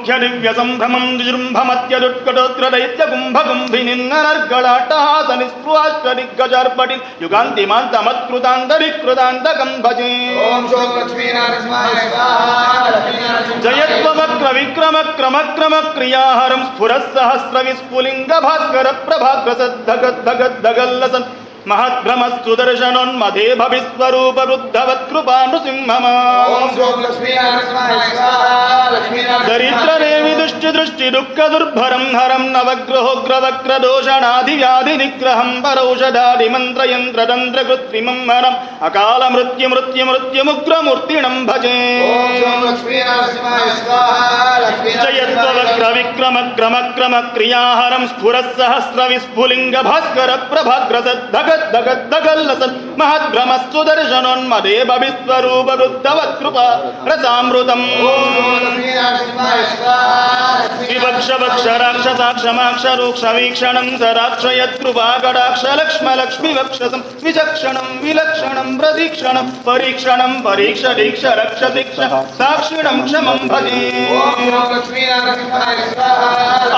ముఖ్య దివ్య సంభ్రమం విజృంభమత్యదుత్కటోత్ర దైత్య కుంభకుంభినిన్ననర్గళాట్టహాస నిస్పృహాష్ట దిగ్గజార్పటి యుగాంతిమాంతమత్కృతాంతరికృతాంతకం భజే. జయత్వమక్ర విక్రమ క్రమ క్రమ క్రియాహరం స్ఫురః సహస్ర విస్ఫులింగ భాస్కర ప్రభాగ్రసద్ధగద్ధగల్లసన్ महद्भ्रमस्तु दर्शनोन्मदे भविस्वरूप वृद्धवत्कृपा नृसिंहमा. दरिद्रदेवि दृष्टि दृष्टि दुःख दुर्भरं हरं नवग्रहोग्रवक्र दोषणादि व्याधि निग्रहं परौषधादि मंत्र यंत्र तंत्र कृत्रिमं हरम् अकाल मृत्यु मृत्यु मृत्युमुग्रमूर्तिणं भजे. जयत्ववक्र विक्रम क्रम क्रम क्रियाहरं स्फुरः सहस्र विस्फुलिंग भास्कर प्रभाग्रसद्धग दगल्लसन् महद्भ्रमस्तु दर्शनोन्मदे भविस्वरूप वृद्धवत्कृपा रसामृतम्. विवक्ष वक्ष राक्षसाक्षमाक्ष रूक्ष वीक्षणं सराक्षयत्कृपा कटाक्ष लक्ष्म लक्ष्मी वक्षसं विचक्षणं विलक्षणं प्रतीक्षणं परीक्षणं परीक्ष दीक्ष रक्ष दीक्ष साक्षिणं क्षमं भजे.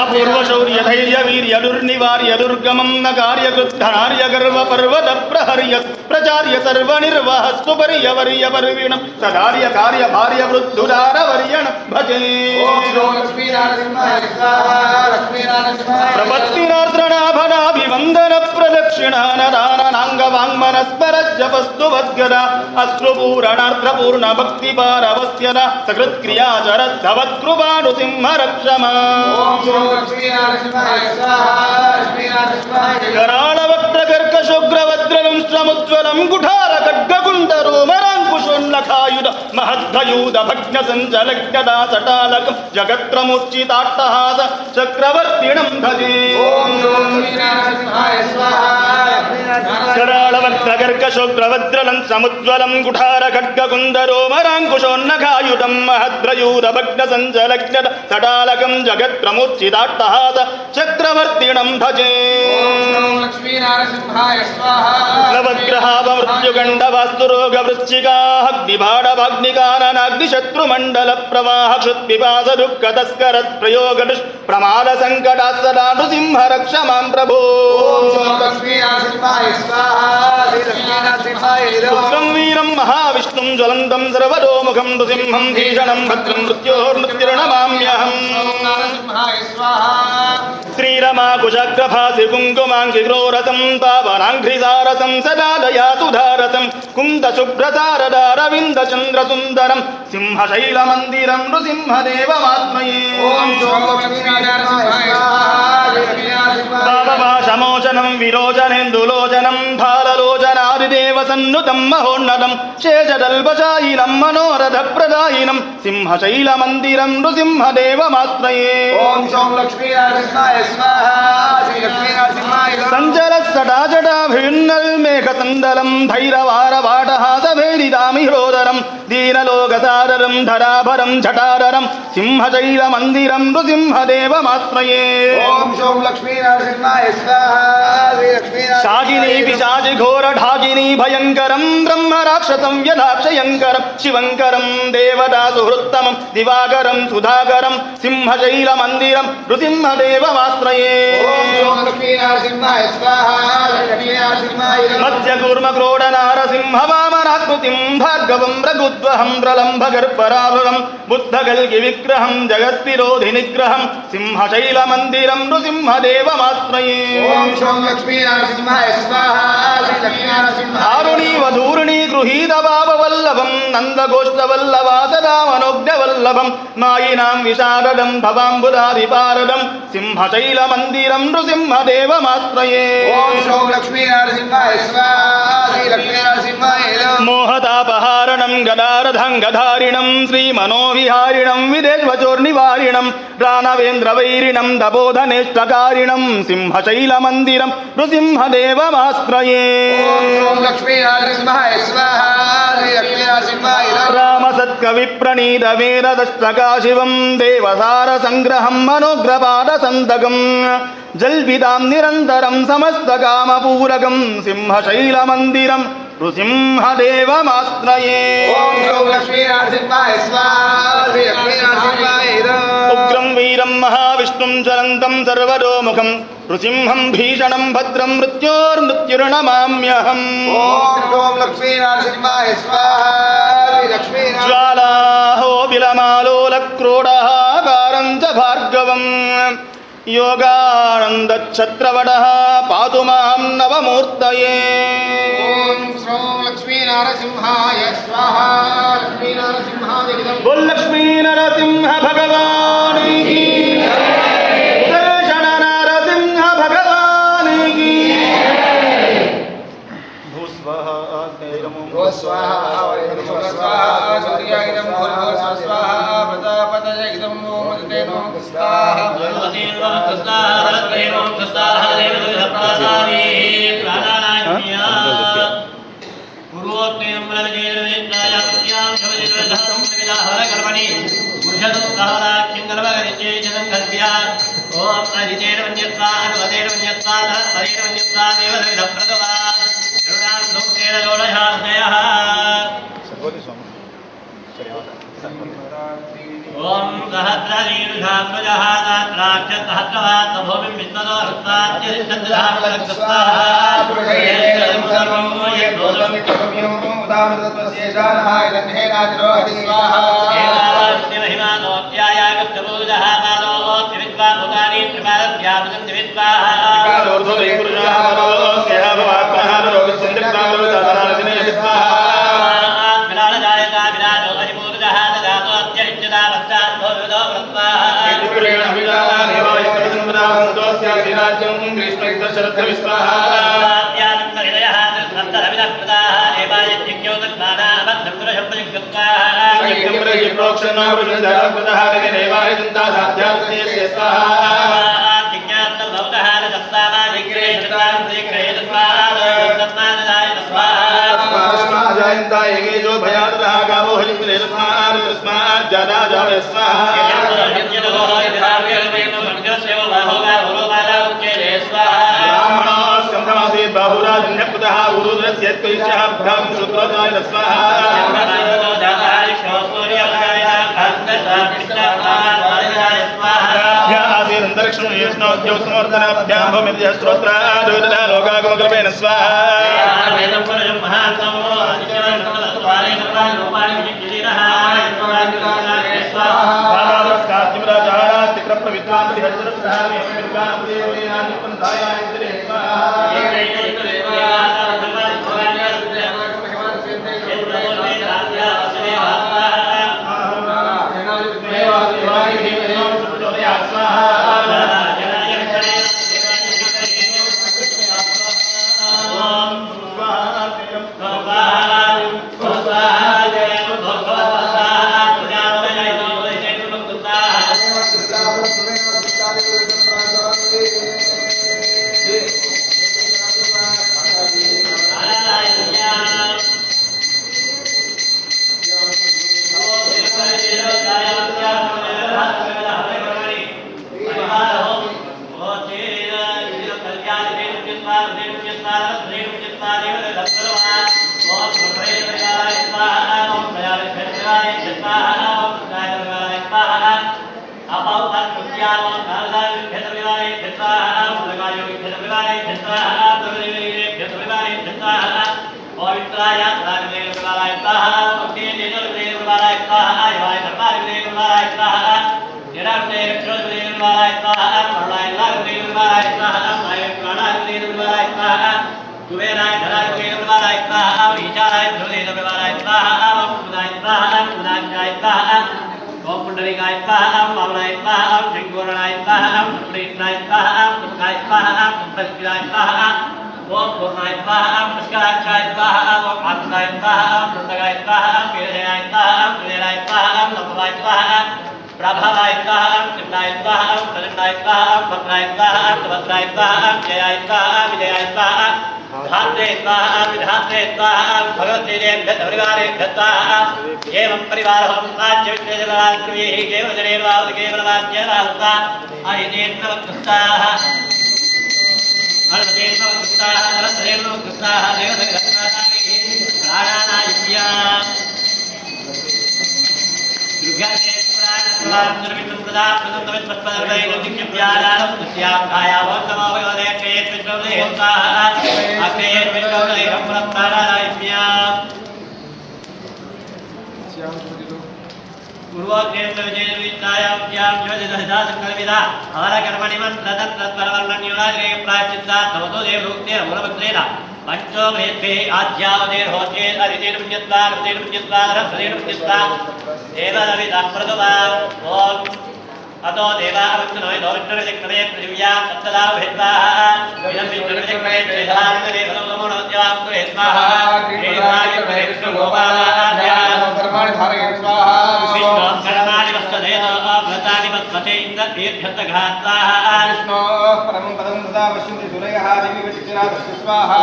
अपूर्व शौर्य धैर्य वीर्य दुर्निवार्य दुर्गमं न कार्यकृद्धनार्य गर्व पर्वत प्रहर्य प्रचार्य सर्वनिर्वाह सुपर्यवर्य पर्विणं सदार्य कार्य भार्य वृद्धुदार वर्यण भजे. प्रपत्तिनार्द्रनाभनाभिवन्दन प्रदक्षिणानदानाङ्गवाङ्मनस्परज्जपस्तु वद्गदा अश्रुपूरणार्द्रपूर्ण भक्तिपारवस्यदा सकृत्क्रिया चरद्धवत्कृपानुसिंह रक्षमा. करालवक्त्रकर्कशोग्रवज्रलं समुज्ज्वलं कुठारखड्गकुण्डरोमराङ्कुशोन्नखायुध महद्धयूध भग्नसञ्चलज्ञदा सटालकं जगत्रमुच्चिताट्टहास चक्रवर्तिणं भजे. करालवक्त्रकर्कशोग्रवज्रलं समुज्ज्वलं कुठारखड्गकुण्डरोमराङ्कुशोन्नखायुधं महद्रयूध भग्नसञ्चलज्ञदा सटालकं जगत्रमुच्चिताट्टहास चक्रवर्तिणं भजे. नवग्रहावमृत्युगण्डवास्तुरोग वृश्चिकाग्निबाणवाग्निकाननाग्निशत्रुमण्डल प्रवाह क्षुत्पिपास दुःख तस्कर प्रयोग प्रमाद संकटा सदा नृसिंह रक्ष मां प्रभो. उग्रं वीरं महाविष्णुं ज्वलन्तं सर्वतोमुखं नृसिंहं भीषणं भद्रं मृत्योर्मृत्युर्नमाम्यहम्. श्रीरमा कुशग्रभासि कुङ्कुमाङ्गि ग्रोरसं पावनाङ्घ्रिसारसं सदा दयासुधारसं कुन्दशुभ्रसारदारविन्दचन्द्रसुन्दरं सिंहशैलमन्दिरं नृसिंहदेवमात्मये. भावभाषमोचनं विरोचनेन्दुलोचनं भाललोचनादिदेवसन्नुतं महोन्नतं शेषदल्पशायिनं मनोरथप्रदायिनं सिंहशैलमन्दिरं नृसिंहदेवमाश्रये. सञ्चलस्सटाजटाभिन्नल्मेघसन्दलं धैरवारवाटहासभेदिदामिह्रोदरं दीनलोकसादरं धराभरं झटाधरं सिंहशैलमन्दिरं नृसिंहदेवमाश्रये. शागिनी पिशाचि घोरढागिनी भयङ्करं ब्रह्मराक्षसं यदाक्षयङ्करं शिवङ्करं देवदासुहृत्तमं दिवाकरं सुधाकरं सिंहशैलमन्दिरं नृसिंहदेवमाश्रये. मत्स्यकूर्मक्रोडनारसिंहवामनाकृतिं भार्गवं रघुद्वहं प्रलम्भगर्भराभवं बुद्धकल्किविग्रहं जगद्विरोधिनिग्रहं सिंहशैलमन्दिरं नृसिंहदेवमाश्रये. दारुणीवधूर्णी गृहीतभाववल्लभं नन्दगोष्ठवल्लभा सदा मनोज्ञवल्लभं मायिनां विशारदं भवाम्बुदाधिपारदं सिंहशैलमन्दिरं नृसिंहदेवमाश्रये. मोहतापहारणं गदारथाङ्गधारिणं श्रीमनोविहारिणं विदेशवचोर्निवारिणं राणवेन्द्रवैरिणं तपोधनेष्टकारिणं सिंहशैलमन्दिरं नृसिंहदेवमाश्रये. रामसत्कविप्रणीतवेददष्टकाशिवं देवसारसङ्ग्रहं मनोग्रपादसन्तकं जल्पितां निरन्तरं समस्तकामपूरकं सिंहशैलमन्दिरं नृसिंहदेवमाश्रये. उग्रं ज्वलन्तं सर्वतोमुखं नृसिंहं भीषणं भद्रं मृत्योर्मृत्युर्नमाम्यहम्। ओम लक्ष्मीनारसिंहाय स्वाहा। ज्वालाहो विलमालोलक्रोडाकारं च भार्गवम् योगानन्दच्छत्रवटः पातु मां नवमूर्तये। ओम श्रीं लक्ष्मीनारसिंहाय स्वाहा। लक्ष्मीनारसिंहाय बोल लक्ष्मी नरसिंह भगवान की दर्शन नरसिंह भगवान की। भूस्वाहा भो स्वाहा वैष्णव स्वाहा। सूर्यायं भूर्भुवः स्वाहा। प्रजापतये ओम तेनो स्वाहा। ओम सहस्रशीर्षात्मजः सहस्राक्षसहस्रवात् भूमिं विश्वतो हस्ताच्यधिष्ठन्धामलक्ष्मः सर्वं यद्भूतं उदामृतत्वशेषानः इदन्हे राजरोहति स्वाहा। महिमानोऽध्यायागस्तपूजः मानोऽस्ति विद्वाभूतानि त्रिपादस्यामृतं विद्वाः सर्वं प्रदा प्रदत्तवत् पत्पदर्वै नदिक्यप्यादानं तस्यां कायावन्तमवयोदे क्रियेत् विष्णुदेवताः अक्रियेत् विष्णुदेवं प्रप्तारायम्या पूर्वोक्तेन्द्रविजयविद्यायां ज्योतिषहजातकर्मिदा अवरकर्मणि मन्त्रतत्तत्परवर्णन्युराग्रे प्राचित्तात्तवतो देवरूक्तेरमुरभद्रेण पंचो वेद्भिः आज्यावदेर्होचेदरितेर्मुञ्जत्वारभदेर्मुञ्जत्वारभदेर्मुञ्जत्वा देवदविदः प्रदुवा ॐ अतो देवावन्तनोय दोविष्णुर्विजक्रे पृथिव्या तत्तदा भेद्वाः इदं विष्णुर्विजक्रे त्रिधारितदेवनमोनोद्यां कुरेद्वाः कर्माणि धारयन् स्वाहा विष्णु कर्माणि वस्तदेव व्रतानि वस्तते इन्द्रतीर्थघाताः विष्णोः परमं पदं तदा पश्यन्ति सुरयः देवी विचित्रा स्वाहा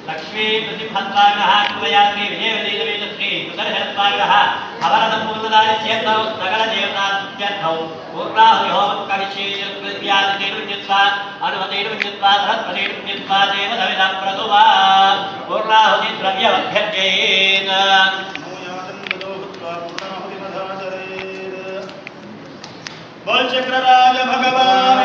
लक्ष्मी प्रतिफलपाकः कृपया श्री विजयवदेवी सुदर्शनपाकः अवरदपूर्वदायस्यर्थौ सकलदेवताभ्यर्थौ पूर्णाहुतिहोमकविषेयत्यादितेर्विद्युत्वा अनुमतेर्विद्युत्वा बृहत्पतेर्विद्युत्वा देवदविदः प्रदुवा पूर्णाहुतिद्रव्यमभ्यर्चयेत् बोल चक्रराज भगवान